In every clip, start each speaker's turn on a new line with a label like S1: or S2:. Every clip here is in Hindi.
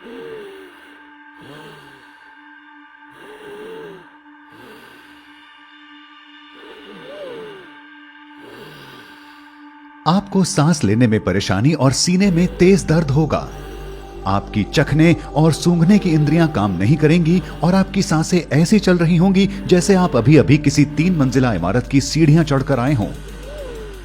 S1: आपको सांस लेने में परेशानी और सीने में तेज दर्द होगा। आपकी चखने और सूंघने की इंद्रियां काम नहीं करेंगी और आपकी सांसें ऐसी चल रही होंगी जैसे आप अभी अभी किसी 3 मंजिला इमारत की सीढ़ियां चढ़कर आए हों।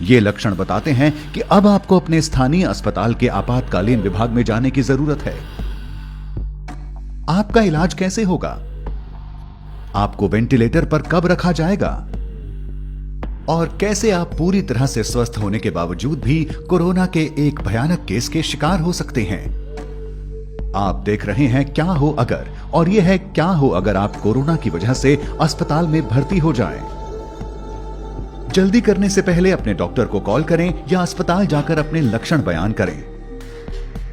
S1: ये लक्षण बताते हैं कि अब आपको अपने स्थानीय अस्पताल के आपातकालीन विभाग में जाने की जरूरत है। आपका इलाज कैसे होगा? आपको वेंटिलेटर पर कब रखा जाएगा? और कैसे आप पूरी तरह से स्वस्थ होने के बावजूद भी कोरोना के एक भयानक केस के शिकार हो सकते हैं। आप देख रहे हैं क्या हो अगर, और यह है क्या हो अगर आप कोरोना की वजह से अस्पताल में भर्ती हो जाएं। जल्दी करने से पहले अपने डॉक्टर को कॉल करें या अस्पताल जाकर अपने लक्षण बयान करें।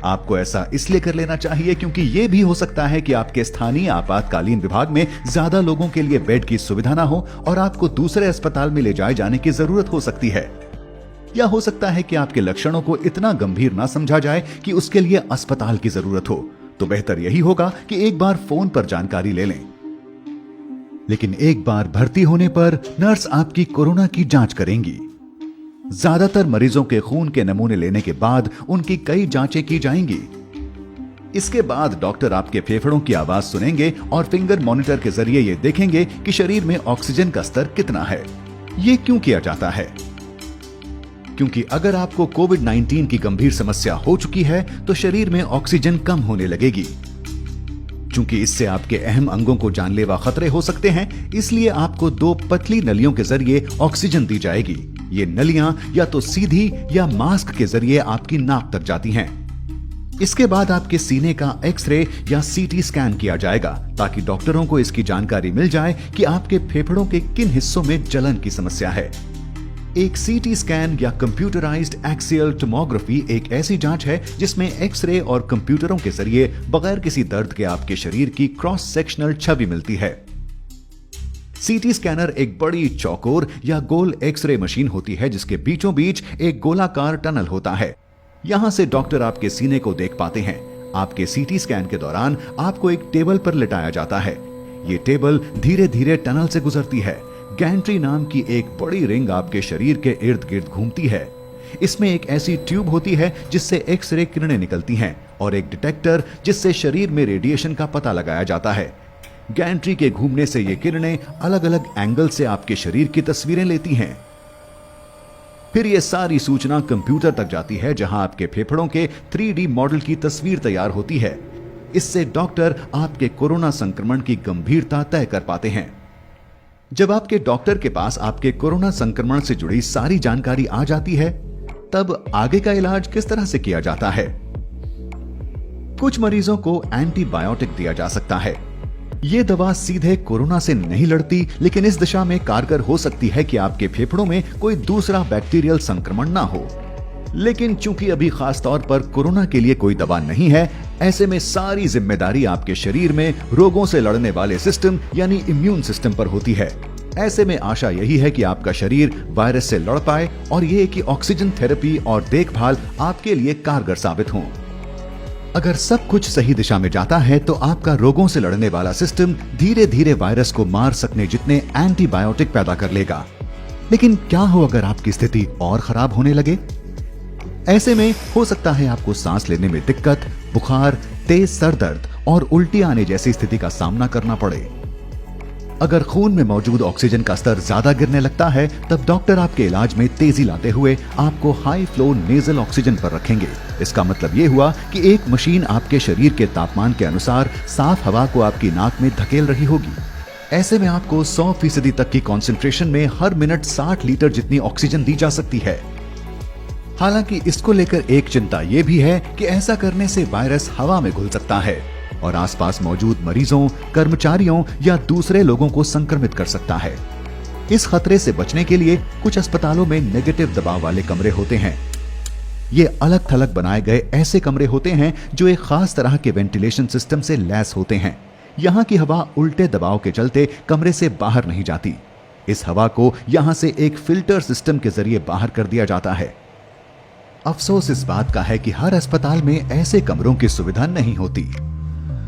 S1: आपको ऐसा इसलिए कर लेना चाहिए क्योंकि यह भी हो सकता है कि आपके स्थानीय आपातकालीन विभाग में ज्यादा लोगों के लिए बेड की सुविधा ना हो और आपको दूसरे अस्पताल में ले जाए जाने की जरूरत हो सकती है। या हो सकता है कि आपके लक्षणों को इतना गंभीर ना समझा जाए कि उसके लिए अस्पताल की जरूरत हो। तो बेहतर यही होगा कि एक बार फोन पर जानकारी ले लें। लेकिन एक बार भर्ती होने पर नर्स आपकी कोरोना की जांच करेंगी। ज्यादातर मरीजों के खून के नमूने लेने के बाद उनकी कई जांचें की जाएंगी। इसके बाद डॉक्टर आपके फेफड़ों की आवाज सुनेंगे और फिंगर मॉनिटर के जरिए ये देखेंगे कि शरीर में ऑक्सीजन का स्तर कितना है। ये क्यों किया जाता है? क्योंकि अगर आपको कोविड-19 की गंभीर समस्या हो चुकी है तो शरीर में ऑक्सीजन कम होने लगेगी। चूंकि इससे आपके अहम अंगों को जानलेवा खतरे हो सकते हैं, इसलिए आपको 2 पतली नलियों के जरिए ऑक्सीजन दी जाएगी। ये नलियां या तो सीधी या मास्क के जरिए आपकी नाक तक जाती हैं। इसके बाद आपके सीने का एक्सरे या सीटी स्कैन किया जाएगा ताकि डॉक्टरों को इसकी जानकारी मिल जाए कि आपके फेफड़ों के किन हिस्सों में जलन की समस्या है। एक सीटी स्कैन या कंप्यूटराइज्ड एक्सियल टोमोग्राफी एक ऐसी जांच है जिसमें एक्सरे और कंप्यूटरों के जरिए बगैर किसी दर्द के आपके शरीर की क्रॉस सेक्शनल छवि मिलती है। सीटी स्कैनर एक बड़ी चौकोर या गोल एक्सरे मशीन होती है जिसके बीचों बीच एक गोलाकार टनल होता है। यहां से डॉक्टर आपके सीने को देख पाते हैं। आपके सीटी स्कैन के दौरान आपको एक टेबल पर लिटाया जाता है। ये टेबल धीरे धीरे टनल से गुजरती है। गैंट्री नाम की एक बड़ी रिंग आपके शरीर के इर्द गिर्द घूमती है। इसमें एक ऐसी ट्यूब होती है जिससे एक्सरे किरणें निकलती हैं और एक डिटेक्टर जिससे शरीर में रेडिएशन का पता लगाया जाता है। गैंट्री के घूमने से ये किरणें अलग अलग एंगल से आपके शरीर की तस्वीरें लेती हैं। फिर ये सारी सूचना कंप्यूटर तक जाती है जहां आपके फेफड़ों के 3D मॉडल की तस्वीर तैयार होती है। इससे डॉक्टर आपके कोरोना संक्रमण की गंभीरता तय कर पाते हैं। जब आपके डॉक्टर के पास आपके कोरोना संक्रमण से जुड़ी सारी जानकारी आ जाती है, तब आगे का इलाज किस तरह से किया जाता है? कुछ मरीजों को एंटीबायोटिक दिया जा सकता है। यह दवा सीधे कोरोना से नहीं लड़ती, लेकिन इस दिशा में कारगर हो सकती है कि आपके फेफड़ों में कोई दूसरा बैक्टीरियल संक्रमण ना हो। लेकिन चूंकि अभी खास तौर पर कोरोना के लिए कोई दवा नहीं है, ऐसे में सारी जिम्मेदारी आपके शरीर में रोगों से लड़ने वाले सिस्टम यानी इम्यून सिस्टम पर होती है। ऐसे में आशा यही है कि आपका शरीर वायरस से लड़ पाए और ये कि ऑक्सीजन थेरेपी और देखभाल आपके लिए कारगर साबित हों। अगर सब कुछ सही दिशा में जाता है तो आपका रोगों से लड़ने वाला सिस्टम धीरे धीरे वायरस को मार सकने जितने एंटीबायोटिक पैदा कर लेगा। लेकिन क्या हो अगर आपकी स्थिति और खराब होने लगे? ऐसे में हो सकता है आपको सांस लेने में दिक्कत, बुखार, तेज सर दर्द और उल्टी आने जैसी स्थिति का सामना करना पड़े। अगर खून में मौजूद ऑक्सीजन का स्तर ज्यादा गिरने लगता है, तब डॉक्टर आपके इलाज में तेजी लाते हुए आपको हाई फ्लो नेजल ऑक्सीजन पर रखेंगे। इसका मतलब ये हुआ कि एक मशीन आपके शरीर के तापमान के अनुसार साफ हवा को आपकी नाक में धकेल रही होगी। ऐसे में आपको 100% तक की कॉन्सेंट्रेशन में हर मिनट 60 लीटर जितनी ऑक्सीजन दी जा सकती है। हालांकि इसको लेकर एक चिंता यह भी है कि ऐसा करने से वायरस हवा में घुल सकता है और आसपास मौजूद मरीजों, कर्मचारियों या दूसरे लोगों को संक्रमित कर सकता है। इस खतरे से बचने के लिए कुछ अस्पतालों में नेगेटिव दबाव वाले कमरे होते हैं। ये अलग थलग बनाए गए ऐसे कमरे होते हैं जो एक खास तरह के वेंटिलेशन सिस्टम से लैस होते हैं। यहाँ की हवा उल्टे दबाव के चलते कमरे से बाहर नहीं जाती। इस हवा को यहाँ से एक फिल्टर सिस्टम के जरिए बाहर कर दिया जाता है। अफसोस इस बात का है कि हर अस्पताल में ऐसे कमरों की सुविधा नहीं होती।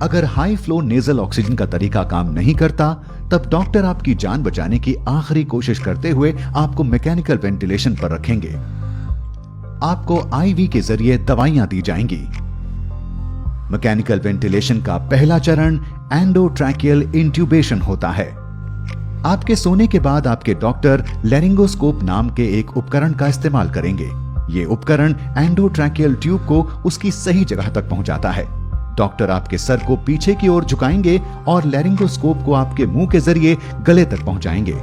S1: अगर हाई फ्लो नेजल ऑक्सीजन का तरीका काम नहीं करता, तब डॉक्टर आपकी जान बचाने की आखिरी कोशिश करते हुए आपको मैकेनिकल वेंटिलेशन पर रखेंगे। आपको आईवी के जरिए दवाइयां दी जाएंगी। मैकेनिकल वेंटिलेशन का पहला चरण एंडोट्रैकियल इंट्यूबेशन होता है। आपके सोने के बाद आपके डॉक्टर लैरिंगोस्कोप नाम के एक उपकरण का इस्तेमाल करेंगे। ये उपकरण एंडोट्रैकियल ट्यूब को उसकी सही जगह तक पहुंचाता है। डॉक्टर आपके सर को पीछे की ओर झुकाएंगे और लैरिंगोस्कोप को आपके मुंह के जरिए गले तक पहुंचाएंगे।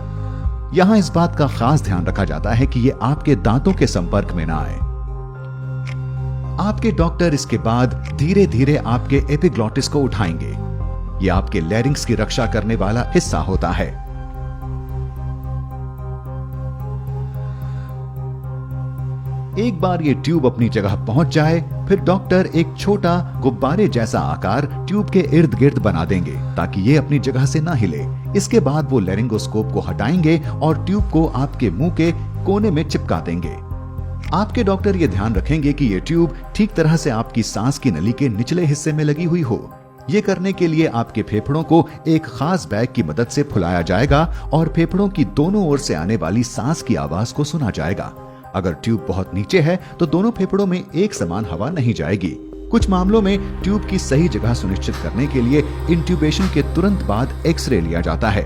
S1: यहां इस बात का खास ध्यान रखा जाता है कि ये आपके दांतों के संपर्क में ना आए। आपके डॉक्टर इसके बाद धीरे धीरे आपके एपिग्लॉटिस को उठाएंगे। यह आपके लैरिंग्स की रक्षा करने वाला हिस्सा होता है। एक बार ये ट्यूब अपनी जगह पहुंच जाए, फिर डॉक्टर एक छोटा गुब्बारे जैसा आकार ट्यूब के इर्द गिर्द बना देंगे ताकि ये अपनी जगह से ना हिले। इसके बाद वो लैरिंगोस्कोप को हटाएंगे और ट्यूब को आपके मुंह के कोने में चिपका देंगे। आपके डॉक्टर ये ध्यान रखेंगे कि ये ट्यूब ठीक तरह से आपकी सांस की नली के निचले हिस्से में लगी हुई हो। ये करने के लिए आपके फेफड़ों को एक खास बैग की मदद से फुलाया जाएगा और फेफड़ों की दोनों ओर से आने वाली सांस की आवाज को सुना जाएगा। अगर ट्यूब बहुत नीचे है तो दोनों फेफड़ों में एक समान हवा नहीं जाएगी। कुछ मामलों में ट्यूब की सही जगह सुनिश्चित करने के लिए इंट्यूबेशन के तुरंत बाद एक्सरे लिया जाता है।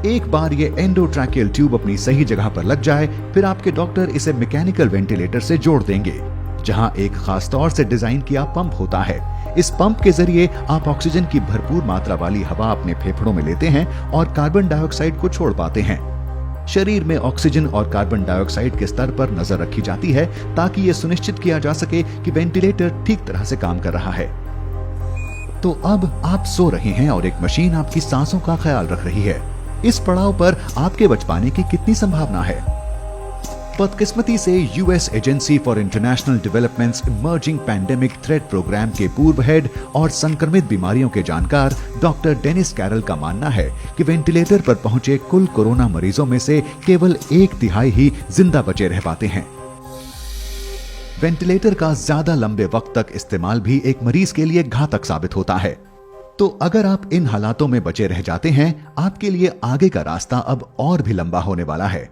S1: एक बार ये एंडोट्रैकियल ट्यूब अपनी सही जगह पर लग जाए, फिर आपके डॉक्टर इसे मैकेनिकल वेंटिलेटर से जोड़ देंगे, जहां एक खास तौर से डिजाइन किया पंप होता है। इस पंप के जरिए आप ऑक्सीजन की भरपूर मात्रा वाली हवा अपने फेफड़ों में लेते हैं और कार्बन डाइऑक्साइड को छोड़ पाते हैं। शरीर में ऑक्सीजन और कार्बन डाइऑक्साइड के स्तर पर नजर रखी जाती है ताकि यह सुनिश्चित किया जा सके कि वेंटिलेटर ठीक तरह से काम कर रहा है। तो अब आप सो रहे हैं और एक मशीन आपकी सांसों का ख्याल रख रही है। इस पड़ाव पर आपके बच पाने की कितनी संभावना है? बदकिस्मती से US agency for international developments emerging pandemic threat program के पूर्व हेड और संक्रमित बीमारियों के जानकार डॉक्टर डेनिस कैरल का मानना है कि वेंटिलेटर पर पहुंचे कुल कोरोना मरीजों में से केवल 1/3 ही जिंदा बचे रह पाते हैं। वेंटिलेटर का ज्यादा लंबे वक्त तक इस्तेमाल भी एक मरीज के लिए घातक साबित होता है। तो अगर आप इन हालातों में बचे रह जाते हैं, आपके लिए आगे का रास्ता अब और भी लंबा होने वाला है।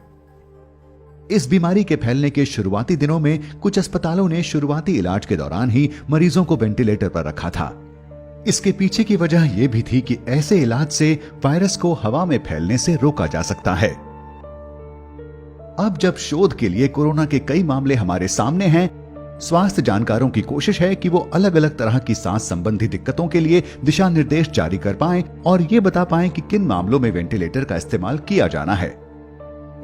S1: इस बीमारी के फैलने के शुरुआती दिनों में कुछ अस्पतालों ने शुरुआती इलाज के दौरान ही मरीजों को वेंटिलेटर पर रखा था। इसके पीछे की वजह यह भी थी कि ऐसे इलाज से वायरस को हवा में फैलने से रोका जा सकता है। अब जब शोध के लिए कोरोना के कई मामले हमारे सामने हैं, स्वास्थ्य जानकारों की कोशिश है कि वो अलग अलग तरह की सांस संबंधी दिक्कतों के लिए दिशा निर्देश जारी कर पाएं और ये बता पाएं कि किन मामलों में वेंटिलेटर का इस्तेमाल किया जाना है।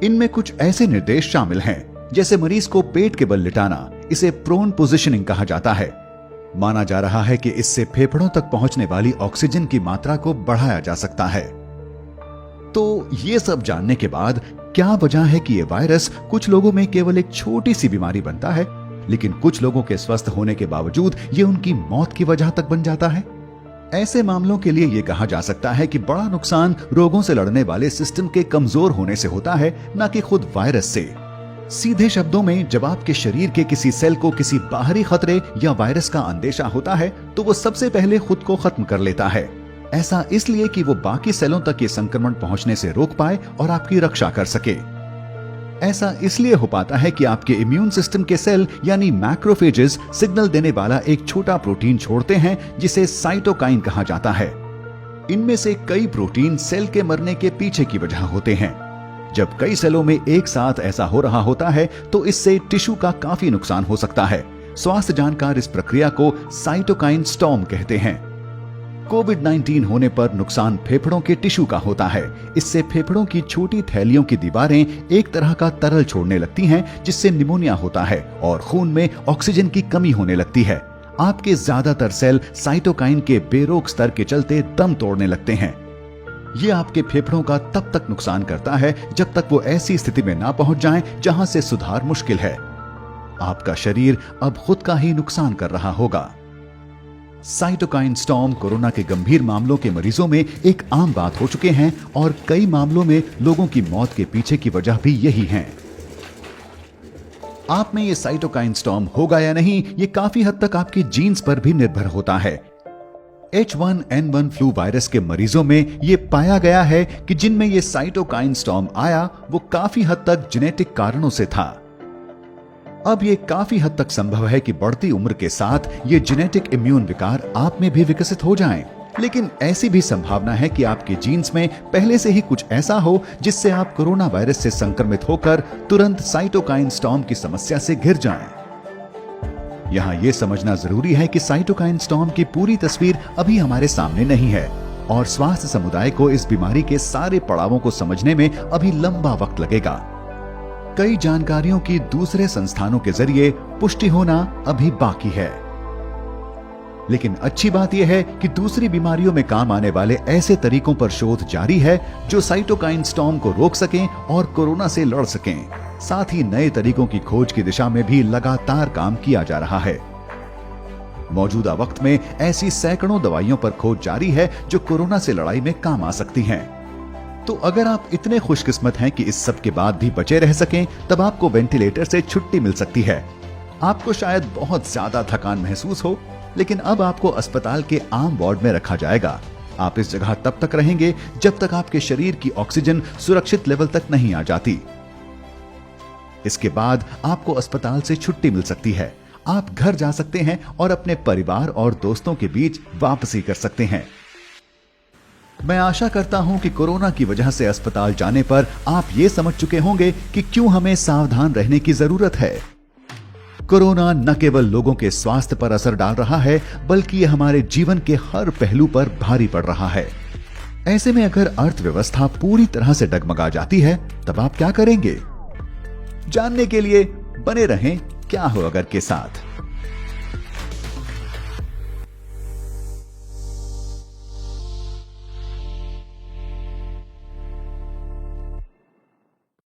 S1: इनमें कुछ ऐसे निर्देश शामिल हैं, जैसे मरीज को पेट के बल लिटाना, इसे प्रोन पोजिशनिंग कहा जाता है। माना जा रहा है कि इससे फेफड़ों तक पहुंचने वाली ऑक्सीजन की मात्रा को बढ़ाया जा सकता है। तो ये सब जानने के बाद क्या वजह है कि ये वायरस कुछ लोगों में केवल एक छोटी सी बीमारी बनता है, लेकिन कुछ लोगों के स्वस्थ होने के बावजूद ये उनकी मौत की वजह तक बन जाता है? ऐसे मामलों के लिए ये कहा जा सकता है कि बड़ा नुकसान रोगों से लड़ने वाले सिस्टम के कमजोर होने से होता है, न कि खुद वायरस से। सीधे शब्दों में, जब आपके शरीर के किसी सेल को किसी बाहरी खतरे या वायरस का अंदेशा होता है, तो वो सबसे पहले खुद को खत्म कर लेता है। ऐसा इसलिए कि वो बाकी सेलों तक ये संक्रमण पहुंचने से रोक पाए और आपकी रक्षा कर सके। ऐसा इसलिए हो पाता है कि आपके इम्यून सिस्टम के सेल यानी मैक्रोफेजेस सिग्नल देने वाला एक छोटा प्रोटीन छोड़ते हैं जिसे साइटोकाइन कहा जाता है। इनमें से कई प्रोटीन सेल के मरने के पीछे की वजह होते हैं। जब कई सेलों में एक साथ ऐसा हो रहा होता है तो इससे टिश्यू का काफी नुकसान हो सकता है। स्वास्थ्य जानकार इस प्रक्रिया को साइटोकाइन स्टॉर्म कहते हैं। कोविड-19 होने पर नुकसान फेफड़ों के टिश्यू का होता है। इससे फेफड़ों की छोटी थैलियों की दीवारें एक तरह का तरल छोड़ने लगती हैं, जिससे निमोनिया होता है और खून में ऑक्सीजन की कमी होने लगती है। आपके ज्यादातर सेल साइटोकाइन के बेरोक स्तर के चलते दम तोड़ने लगते हैं। ये आपके फेफड़ों का तब तक नुकसान करता है जब तक वो ऐसी स्थिति में ना पहुंच जाएं जहां से सुधार मुश्किल है। आपका शरीर अब खुद का ही नुकसान कर रहा होगा। साइटोकाइन स्टॉर्म कोरोना के गंभीर मामलों के मरीजों में एक आम बात हो चुके हैं और कई मामलों में लोगों की मौत के पीछे की वजह भी यही है। आप में ये साइटोकाइन स्टॉर्म होगा या नहीं, ये काफी हद तक आपके जीन्स पर भी निर्भर होता है। H1N1 फ्लू वायरस के मरीजों में ये पाया गया है कि जिनमें ये साइटोकाइन स्टॉर्म आया वो काफी हद तक जेनेटिक कारणों से था। अब ये काफी हद तक संभव है कि बढ़ती उम्र के साथ ये जेनेटिक इम्यून विकार आप में भी विकसित हो जाएं। लेकिन ऐसी भी संभावना है कि आपके जीन्स में पहले से ही कुछ ऐसा हो जिससे आप कोरोना वायरस से संक्रमित होकर तुरंत साइटोकाइन स्टॉर्म की समस्या से घिर जाएं। यहाँ ये समझना जरूरी है कि साइटोकाइन स्टॉर्म की पूरी तस्वीर अभी हमारे सामने नहीं है और स्वास्थ्य समुदाय को इस बीमारी के सारे पड़ावों को समझने में अभी लंबा वक्त लगेगा। कई जानकारियों की दूसरे संस्थानों के जरिए पुष्टि होना अभी बाकी है। लेकिन अच्छी बात यह है कि दूसरी बीमारियों में काम आने वाले ऐसे तरीकों पर शोध जारी है जो साइटोकाइन स्टॉर्म को रोक सकें और कोरोना से लड़ सकें। साथ ही नए तरीकों की खोज की दिशा में भी लगातार काम किया जा रहा है। मौजूदा वक्त में ऐसी सैकड़ों दवाइयों पर खोज जारी है जो कोरोना से लड़ाई में काम आ सकती हैं। तो अगर आप इतने खुशकिस्मत हैं कि इस सब के बाद भी बचे रह सकें, तब आपको वेंटिलेटर से छुट्टी मिल सकती है। आपको शायद बहुत ज्यादा थकान महसूस हो, लेकिन अब आपको अस्पताल के आम वार्ड में रखा जाएगा। आप इस जगह तब तक रहेंगे जब तक आपके शरीर की ऑक्सीजन सुरक्षित लेवल तक नहीं आ जाती। इसके बाद आपको अस्पताल से छुट्टी मिल सकती है। आप घर जा सकते हैं और अपने परिवार और दोस्तों के बीच वापसी कर सकते हैं। मैं आशा करता हूं कि कोरोना की वजह से अस्पताल जाने पर आप ये समझ चुके होंगे कि क्यों हमें सावधान रहने की जरूरत है। कोरोना न केवल लोगों के स्वास्थ्य पर असर डाल रहा है, बल्कि यह हमारे जीवन के हर पहलू पर भारी पड़ रहा है। ऐसे में अगर अर्थव्यवस्था पूरी तरह से डगमगा जाती है, तब आप क्या करेंगे? जानने के लिए बने रहें क्या हो अगर के साथ।